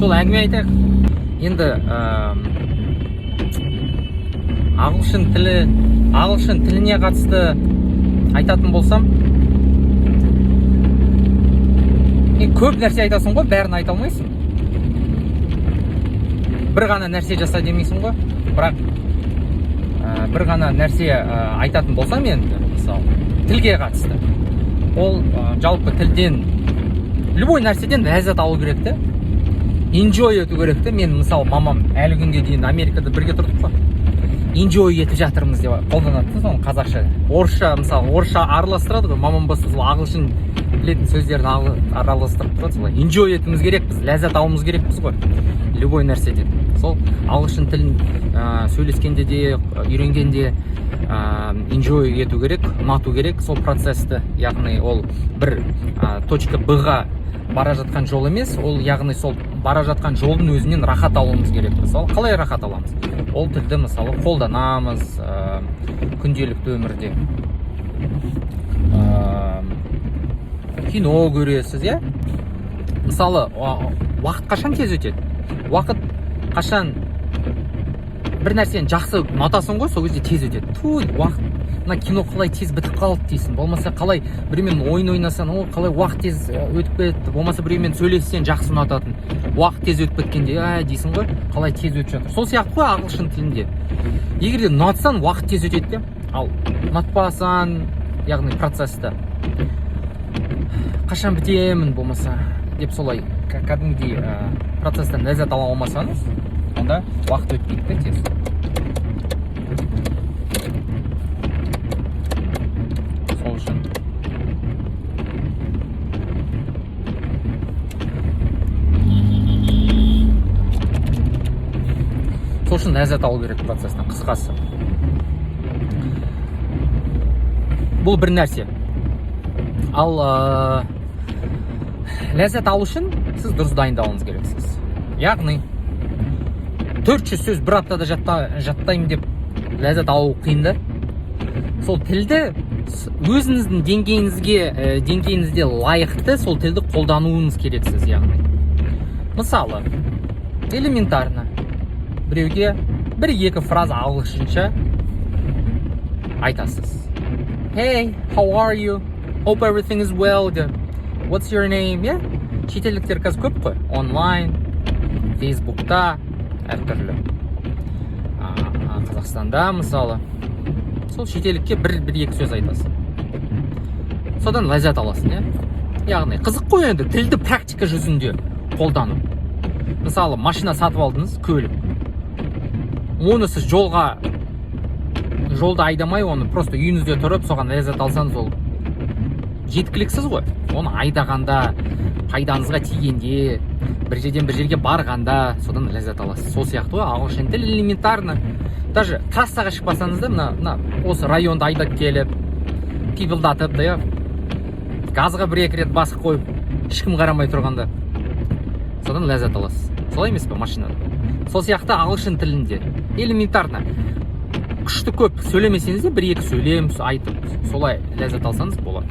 сол әңгіме айтайық. Енді ағылшын тіліне қатысты айтатын болсам, көп нәрсе айтасың ғой, бәрін айта алмайсың. Бір ғана нәрсе жаса демейсің ғой, бірақ бір ғана нәрсе айтатын болсам енді, мысалы, тілге қатысты. Ол жалпы тілден, любой нәрседен ләззат алу керек те, enjoy ету керек те. Мен, мысалы, мамам әлі күнге дейін Америкада бірге тұрдық қой, enjoy етіп жатырмыз деп қолданады соны қазақша. Орысша, мысалы, орысша араластырады ғой, мамам болса сол ағылшын білетін сөздерін араластырып тұрады. Солай enjoy етуіміз керекпіз, ләззат алуымыз керекпіз ғой, любой нәрседен. Сол ағылшын тілін сөйлескенде де, үйренгенде enjoy ету керек, ұнату керек сол процессті. Яғни ол бір точка Б-ға бара жатқан жол емес, ол яғни сол бара жатқан жолдың өзінен рахат алуымыз керек. Мысалы, қалай рахат аламыз? Ол тілді, мысалы, қолданамыз күнделікті өмірде. Кино көресіз, иә? Мысалы, уақыт қашан тез өтеді? Уақыт қашан бір нәрсені жақсы ұнатасың ғой, сол кезде тез өтеді. Уақыт, мына кино қалай тез бітіп қалды дейсің. Болмаса қалай біреумен ойын ойнасаң, қалай уақыт тез өтіп кетті. Болмаса біреумен сөйлессең жақсы ұнататын. Уақыт тез өтіп кеткенде, дейсің ғой, қалай тез өтіп жатыр. Сол сияқты ғой ағылшын тілінде. Егер де ұнатсаң, уақыт тез өтеді де. Ал ұнатпасаң, яғни процессті, қашан бітемін болмаса деп солай кәдімгідей процесстен ләззат ала алмасаңыз, онда уақыт өтпейді де тез. Сол үшін ләззат алу керек процесстен, қысқасы. Бұл бір нәрсе. Ал ләззат алу үшін сіз дұрыс дайындалуыңыз керексіз. Яғни 400 сөз бір аптада жаттаймын деп ләззат алу қиын да. Сол тілді өзіңіздің деңгейіңізге лайықты сол тілді қолдануыңыз керексіз. Яғни мысалы, элементарно біреуге бір-екі фраза ағылшынша айтасыз. Hey, how are you? Hope everything is well. What's your name? Yeah? Шетелдіктер қазір көп қой. Онлайн, Фейсбукта, әртүрлі. Қазақстанда, мысалы. Сол шетелдікке бір-екі сөз айтасың. Содан ләззат аласың, иә? Яғни қызық қой енді тілді практика жүзінде қолдану. Мысалы, машина сатып алдыңыз, көлік. Оны сіз жолда айдамай, оны просто үйіңізде тұрып, соған ләззат алсаңыз, ол жеткіліксіз ғой. Оны айдағанда, пайдаңызға тигенде, бір жерден бір жерге барғанда, содан ләззат аласыз. Сол сияқты ғой, ағылшын тілі элементарно. Даже трассаға шықпасаңыз да, мына осы районда айдап келіп, пипылдатып, газға бір-екі рет басып қойып, ешкім қарамай тұрғанда, содан ләззат аласыз. Солай емес пе машинада? Сол сияқты ағылшын тілінде элементарно. Күшті көп сөйлемесеңіз де бір-екі сөйлем айтып, солай ләззат алсаңыз болады.